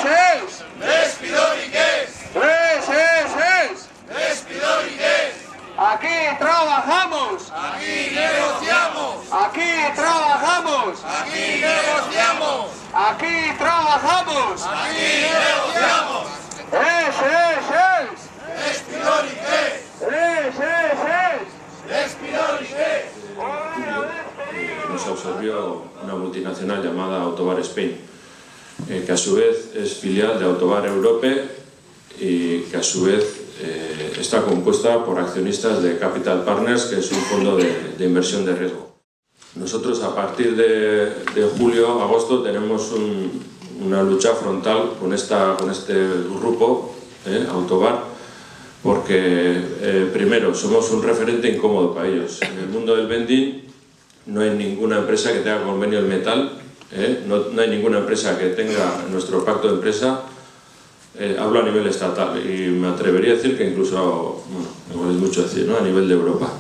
es. Aquí trabajamos. Aquí negociamos. Aquí trabajamos. Aquí negociamos. Aquí trabajamos. Aquí negociamos. Es. Despidor y qué. Despidor y qué. Nos absorbió una multinacional llamada Autobar Spain, que a su vez es filial de Autobar Europe y que a su vez está compuesta por accionistas de Capital Partners, que es un fondo de inversión de riesgo. Nosotros a partir de julio-agosto tenemos una lucha frontal con este grupo, Autobar, porque primero somos un referente incómodo para ellos. En el mundo del vending no hay ninguna empresa que tenga convenio del metal, no hay ninguna empresa que tenga nuestro pacto de empresa. Hablo a nivel estatal y me atrevería a decir que incluso, igual es mucho decir, ¿no?, a nivel de Europa.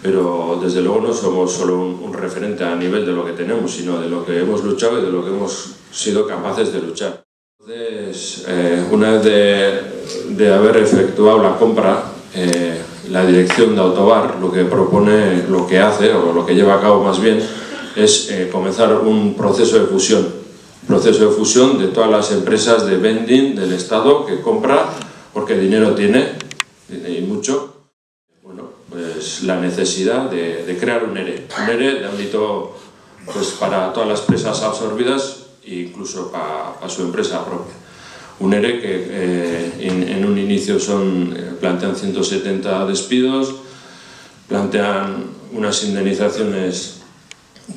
Pero desde luego no somos solo un referente a nivel de lo que tenemos, sino de lo que hemos luchado y de lo que hemos sido capaces de luchar. Entonces, una vez de haber efectuado la compra, la dirección de Autobar lo que propone, lo que hace, o lo que lleva a cabo más bien, es comenzar un proceso de fusión. Proceso de fusión de todas las empresas de vending del Estado que compra, porque dinero tiene, y mucho. Bueno, pues la necesidad de crear un ERE de ámbito, pues, para todas las empresas absorbidas e incluso para su empresa propia. Un ERE que en un inicio plantean 170 despidos, plantean unas indemnizaciones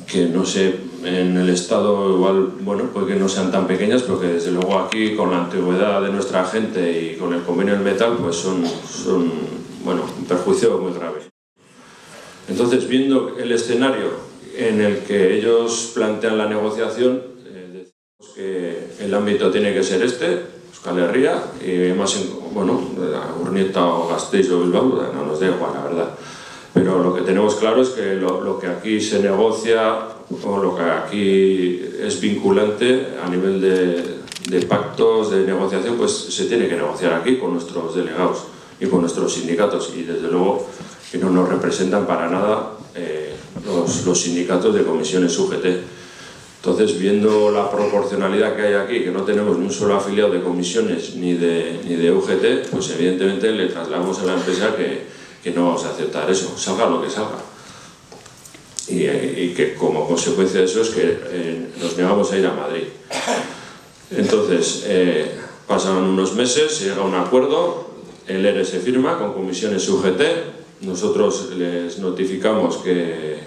que no sé, en el Estado igual, bueno, puede que no sean tan pequeñas, pero que desde luego aquí, con la antigüedad de nuestra gente y con el convenio del metal, pues son bueno, un perjuicio muy grave. Entonces, viendo el escenario en el que ellos plantean la negociación, decimos que el ámbito tiene que ser Euskal Herria, y más, bueno, Urnieta o Gasteiz o Bilbao, no nos da igual, la verdad. Pero lo que tenemos claro es que lo que aquí se negocia, o lo que aquí es vinculante a nivel de pactos, de negociación, pues se tiene que negociar aquí con nuestros delegados y con nuestros sindicatos, y desde luego que no nos representan para nada los sindicatos de comisiones UGT. Entonces, viendo la proporcionalidad que hay aquí, que no tenemos ni un solo afiliado de comisiones ni de UGT, pues evidentemente le trasladamos a la empresa que no vamos a aceptar eso, salga lo que salga. Y que como consecuencia de eso es que nos negamos a ir a Madrid. Entonces, pasan unos meses, se llega a un acuerdo, el ERE se firma con comisiones UGT, nosotros les notificamos que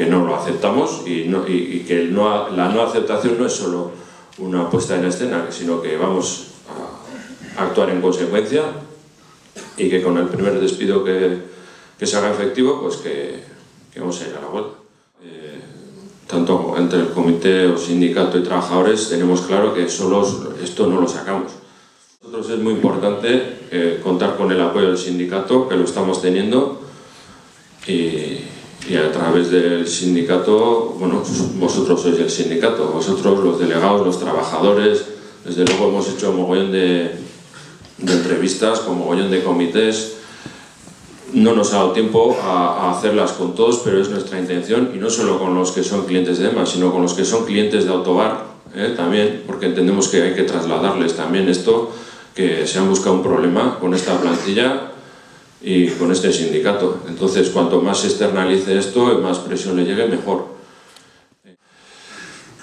no lo aceptamos y que la no aceptación no es solo una puesta en escena, sino que vamos a actuar en consecuencia, y que con el primer despido que se haga efectivo, pues que vamos a ir a la huelga. Tanto entre el comité o sindicato y trabajadores tenemos claro que solo esto no lo sacamos. Para nosotros es muy importante contar con el apoyo del sindicato, que lo estamos teniendo, y a través del sindicato, bueno, vosotros sois el sindicato, vosotros los delegados, los trabajadores. Desde luego hemos hecho un mogollón de entrevistas con mogollón de comités. No nos ha dado tiempo a hacerlas con todos, pero es nuestra intención, y no solo con los que son clientes de EMA, sino con los que son clientes de Autobar, también, porque entendemos que hay que trasladarles también esto, que se han buscado un problema con esta plantilla y con este sindicato. Entonces, cuanto más se externalice esto y más presión le llegue, mejor.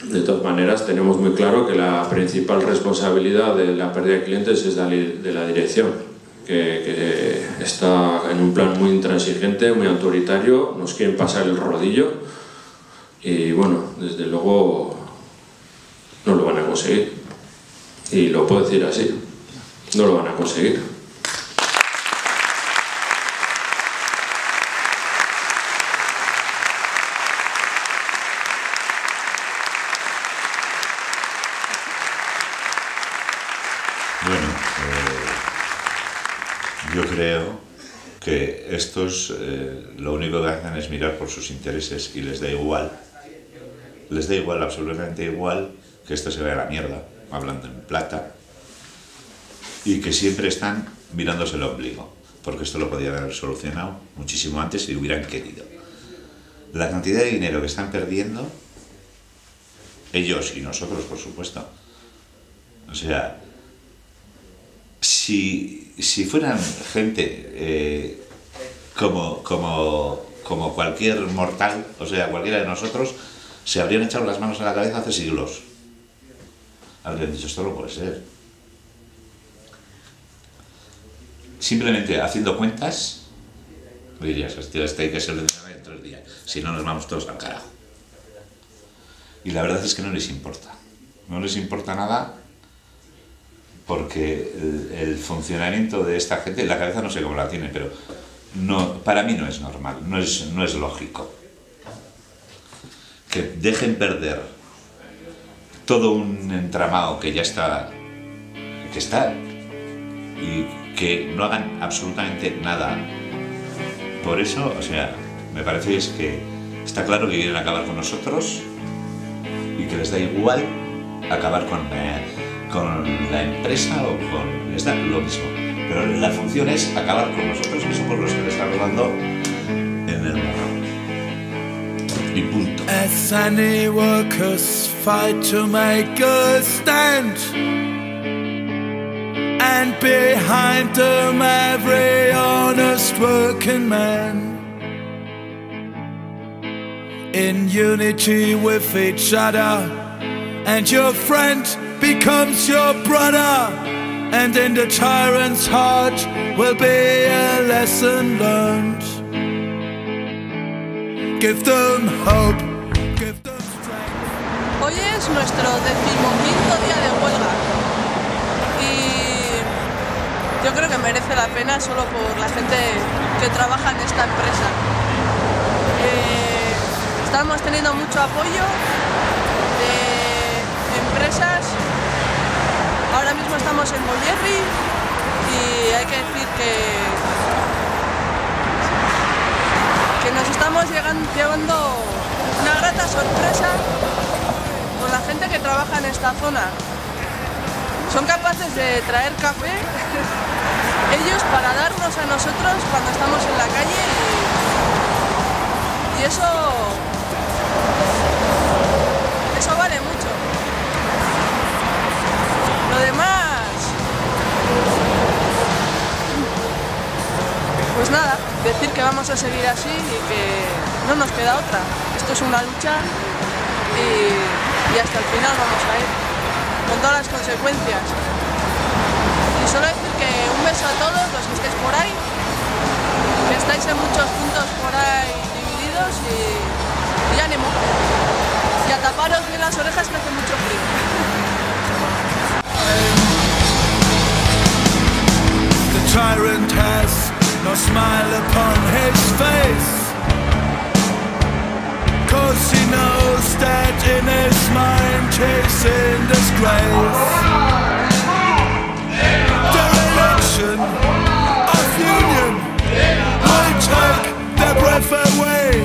De todas maneras, tenemos muy claro que la principal responsabilidad de la pérdida de clientes es de la dirección, que está en un plan muy intransigente, muy autoritario, nos quieren pasar el rodillo, y bueno, desde luego no lo van a conseguir. Y lo puedo decir así, no lo van a conseguir. Bueno, yo creo que estos lo único que hacen es mirar por sus intereses y les da igual, absolutamente igual, que esto se vaya a la mierda. hablando en plata, y que siempre están mirándose el ombligo, porque esto lo podían haber solucionado muchísimo antes si hubieran querido. La cantidad de dinero que están perdiendo, ellos y nosotros, por supuesto. O sea, si fueran gente como cualquier mortal, o sea, cualquiera de nosotros, se habrían echado las manos a la cabeza hace siglos. Habrían dicho, esto no puede ser. Simplemente haciendo cuentas, dirías, hostia, este hay que ser de 3 días, si no nos vamos todos al carajo. Y la verdad es que no les importa. No les importa nada, porque el funcionamiento de esta gente, la cabeza no sé cómo la tiene, pero no, para mí no es normal, no es lógico. Que dejen perder todo un entramado que ya está, y que no hagan absolutamente nada por eso. O sea, me parece que está claro que quieren acabar con nosotros y que les da igual acabar con la empresa o con... les da lo mismo, pero la función es acabar con nosotros, que somos los que le están robando en el morro. Y punto. As any workers fight to make a stand, and behind them every honest working man, in unity with each other, and your friend becomes your brother, and in the tyrant's heart will be a lesson learned. Give them hope, give them strength. Hoy es nuestro 15º día de huelga y yo creo que merece la pena solo por la gente que trabaja en esta empresa. Estamos teniendo mucho apoyo de empresas. Ahora mismo estamos en Mollerri y hay que decir que nos estamos llevando una grata sorpresa con la gente que trabaja en esta zona. Son capaces de traer café ellos para darnos a nosotros cuando estamos en la calle y eso vale mucho. Lo demás, pues nada, decir que vamos a seguir así y que no nos queda otra. Esto es una lucha y hasta el final vamos a ir, con todas las consecuencias. Y solo decir que un beso a todos los que estéis por ahí, que estáis en muchos puntos por ahí divididos y ánimo. Y a taparos bien las orejas que hace mucho frío. The tyrant has no smile upon his face, 'cause he knows that in his mind he's in disgrace. The election of union will take their breath away.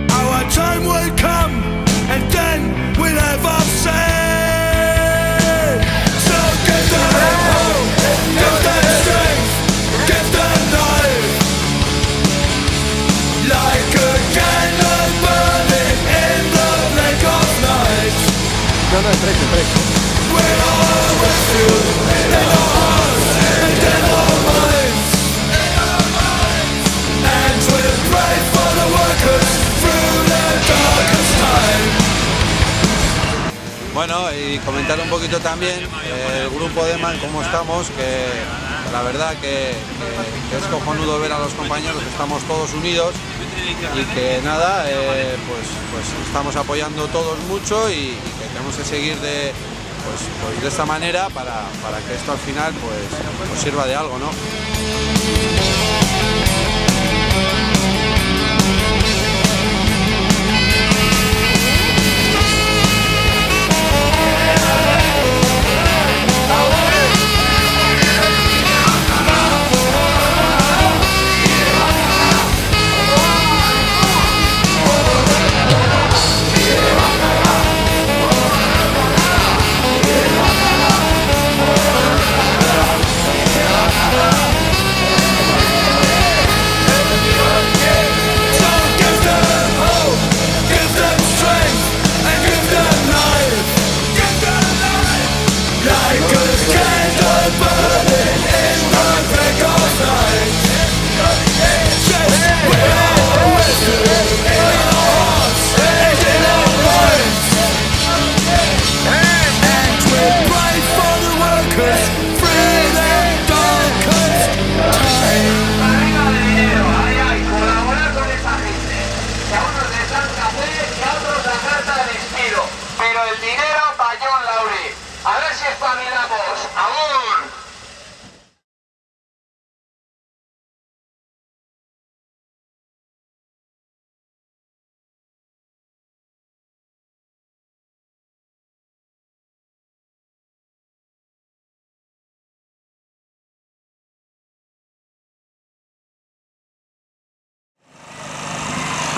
Our time will come and then we'll have our say. So give them hope, give them strength, give them life, like a candle burning in the lake of night. We're all with you in our hearts and in our minds, and we'll pray for the workers through the darkest time. Bueno, y comentar un poquito también el grupo de EMAN, cómo estamos, que la verdad que es cojonudo ver a los compañeros que estamos todos unidos y que nada, pues estamos apoyando todos mucho y que tenemos que seguir de esta manera para que esto al final pues sirva de algo, ¿no?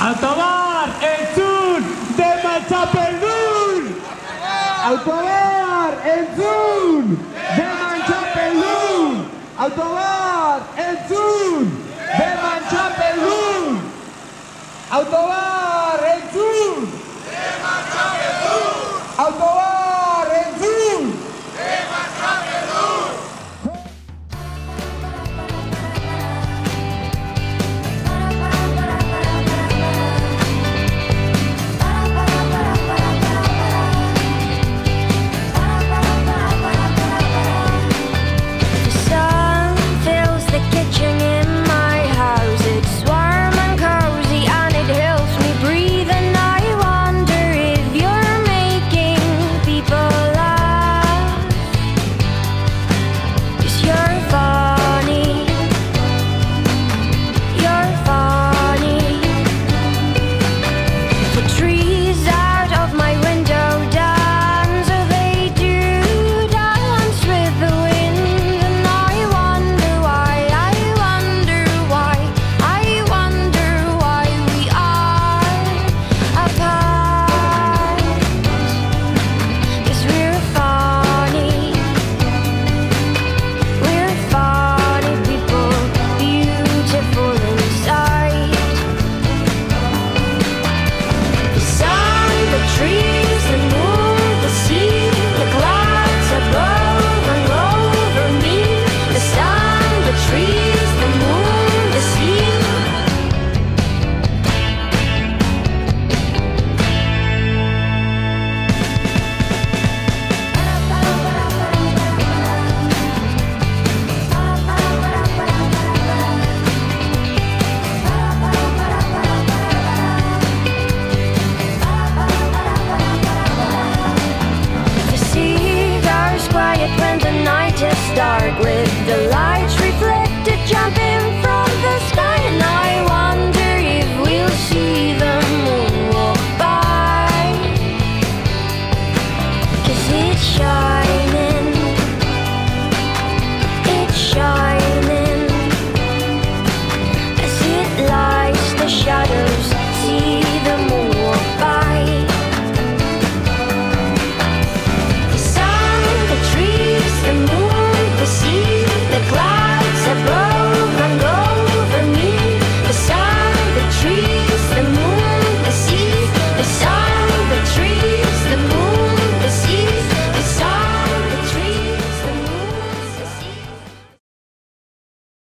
Autobar entzun Deman txapeldun! Autobar entzun Deman txapeldun! Autobar entzun Deman txapeldun! Autobar